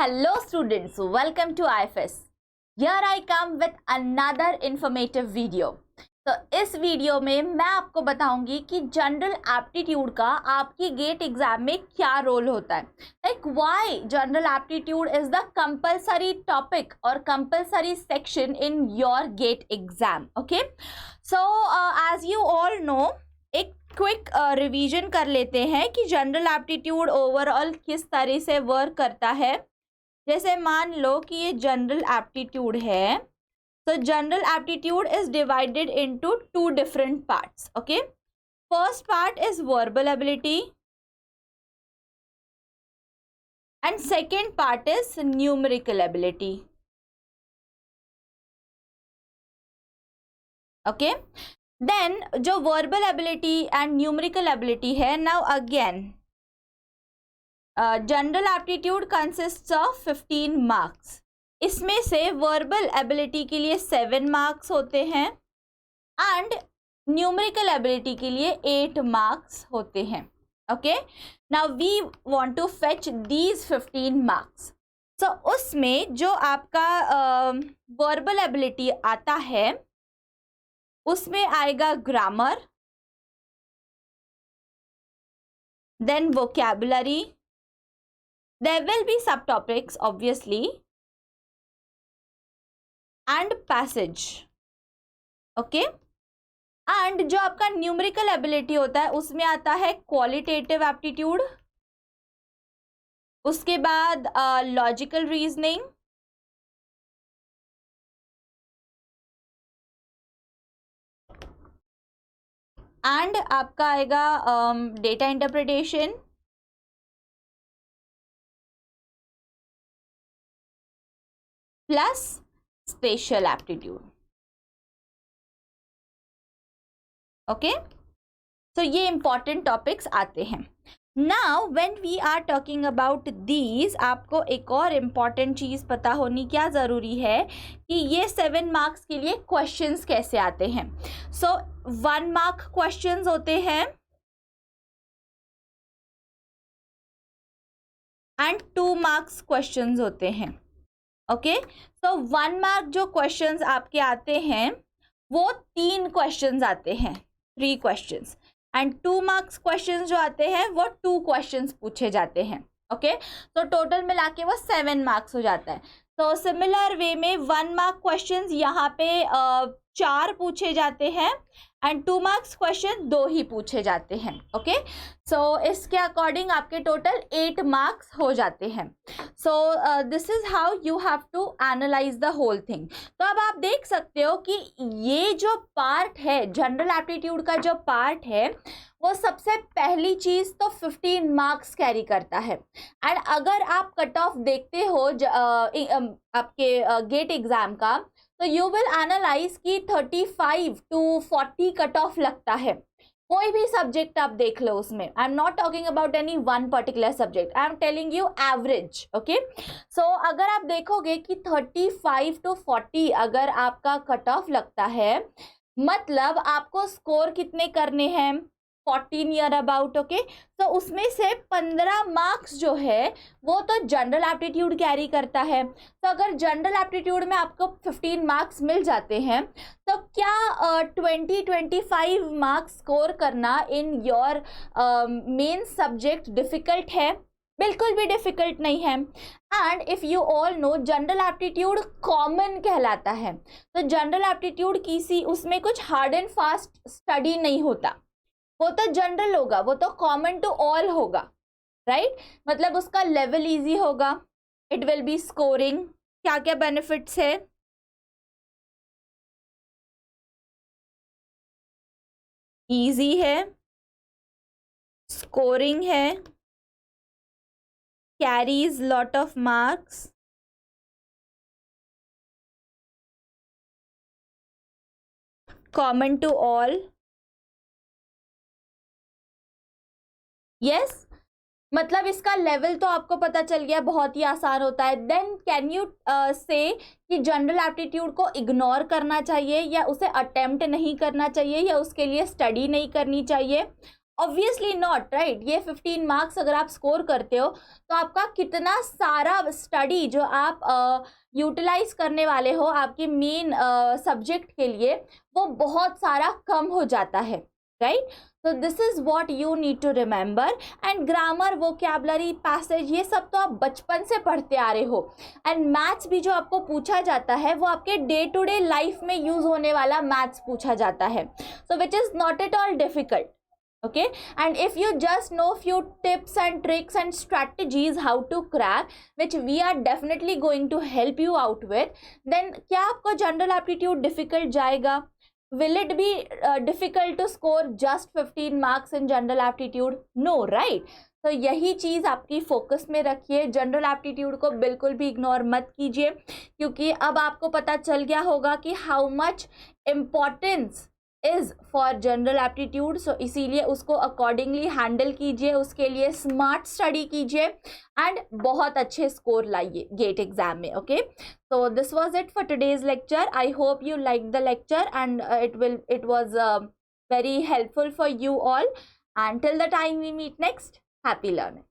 Hello students, welcome to IFS. Here I come with another informative video. तो इस video में मैं आपको बताऊंगी कि जनरल एप्टीट्यूड का आपकी गेट एग्जाम में क्या रोल होता है. Like why general aptitude is the compulsory topic और compulsory section in your GATE exam. Okay, so as you all know, एक क्विक रिवीजन कर लेते हैं कि जनरल एप्टीट्यूड ओवरऑल किस तरह से वर्क करता है. जैसे मान लो कि ये जनरल एप्टीट्यूड है, तो general aptitude is divided into two different parts. Okay, first part is verbal ability and second part is numerical ability. Okay, then जो verbal ability and numerical ability है, now again general aptitude consists of 15 marks. इसमें से verbal ability के लिए 7 marks होते हैं and numerical ability के लिए 8 मार्क्स होते हैं. Okay, now we want to fetch these 15 marks. So उसमें जो आपका वर्बल एबिलिटी आता है उसमें आएगा grammar, then vocabulary. There will be subtopics obviously and passage. Okay, and जो आपका न्यूमेरिकल एबिलिटी होता है उसमें आता है क्वालिटेटिव एप्टीट्यूड, उसके बाद लॉजिकल रीजनिंग, एंड आपका आएगा data interpretation, plus special aptitude. Okay, तो ये इंपॉर्टेंट टॉपिक्स आते हैं. Now when we are talking about these, आपको एक और इम्पॉर्टेंट चीज़ पता होनी क्या ज़रूरी है कि ये 7 मार्क्स के लिए क्वेश्चंस कैसे आते हैं. सो 1 मार्क क्वेश्चंस होते हैं एंड 2 मार्क्स क्वेश्चंस होते हैं. ओके, तो 1 मार्क जो क्वेश्चंस आपके आते हैं वो 3 क्वेश्चंस आते हैं, 3 क्वेश्चंस, एंड 2 मार्क्स क्वेश्चंस जो आते हैं वो 2 क्वेश्चंस पूछे जाते हैं. ओके, तो टोटल मिला के वो 7 मार्क्स हो जाता है. तो सिमिलर वे में 1 मार्क क्वेश्चंस यहाँ पे 4 पूछे जाते हैं एंड 2 मार्क्स क्वेश्चन 2 ही पूछे जाते हैं. ओके, सो इसके अकॉर्डिंग आपके टोटल 8 मार्क्स हो जाते हैं. So this is how you have to analyse the whole thing. तो अब आप देख सकते हो कि ये जो पार्ट है, जनरल एप्टीट्यूड का जो पार्ट है, वो सबसे पहली चीज़ तो 15 मार्क्स कैरी करता है. एंड अगर आप कट ऑफ देखते हो आपके गेट एग्ज़ाम का, तो यू विल एनालाइज कि 35 to 40 कट ऑफ लगता है. कोई भी सब्जेक्ट आप देख लो उसमें. I am not talking about any one particular subject, I am telling you average. Okay, so अगर आप देखोगे कि 35 to 40 अगर आपका कट ऑफ लगता है, मतलब आपको स्कोर कितने करने हैं, 14 नियर अबाउट. ओके, तो उसमें से 15 मार्क्स जो है वो तो जनरल एप्टीट्यूड कैरी करता है. तो अगर जनरल एप्टीट्यूड में आपको 15 मार्क्स मिल जाते हैं, तो क्या 20-25 मार्क्स स्कोर करना in your main subject difficult है? बिल्कुल भी डिफ़िकल्ट नहीं है. And if you all no, general aptitude common कहलाता है. तो जनरल एप्टीट्यूड किसी उसमें कुछ हार्ड एंड फास्ट स्टडी नहीं होता, वो तो जनरल होगा, वो तो कॉमन टू ऑल होगा, राइट? मतलब उसका लेवल इजी होगा. It will be scoring. क्या क्या बेनिफिट्स है? इजी है, स्कोरिंग है, carries lot of marks, common to all. Yes, मतलब इसका लेवल तो आपको पता चल गया, बहुत ही आसान होता है. देन कैन यू से कि जनरल एप्टीट्यूड को इग्नोर करना चाहिए या उसे अटेम्प्ट नहीं करना चाहिए या उसके लिए स्टडी नहीं करनी चाहिए? Obviously not, right. ये 15 मार्क्स अगर आप स्कोर करते हो तो आपका कितना सारा स्टडी जो आप यूटिलाइज करने वाले हो आपके मेन सब्जेक्ट के लिए, वो बहुत सारा कम हो जाता है, right. so this is what you need to remember। and grammar, vocabulary, passage, ये सब तो आप बचपन से पढ़ते आ रहे हो। and मैथ्स भी जो आपको पूछा जाता है वो आपके डे टू डे लाइफ में यूज होने वाला मैथ्स पूछा जाता है, so which is not at all difficult, okay। and if you just know few tips and tricks and strategies how to crack, which we are definitely going to help you out with, then क्या आपका general aptitude difficult जाएगा? Will it be difficult to score just 15 marks in general aptitude? No, right? तो यही चीज़ आपकी focus में रखिए। General aptitude को बिल्कुल भी इग्नोर मत कीजिए, क्योंकि अब आपको पता चल गया होगा कि how much importance is for general aptitude. So इसीलिए उसको अकॉर्डिंगली हैंडल कीजिए, उसके लिए स्मार्ट स्टडी कीजिए एंड बहुत अच्छे स्कोर लाइए गेट एग्जाम में, okay. So this was it for today's lecture. I hope you liked the lecture and it was very helpful for you all. And till the time we meet next, happy learning.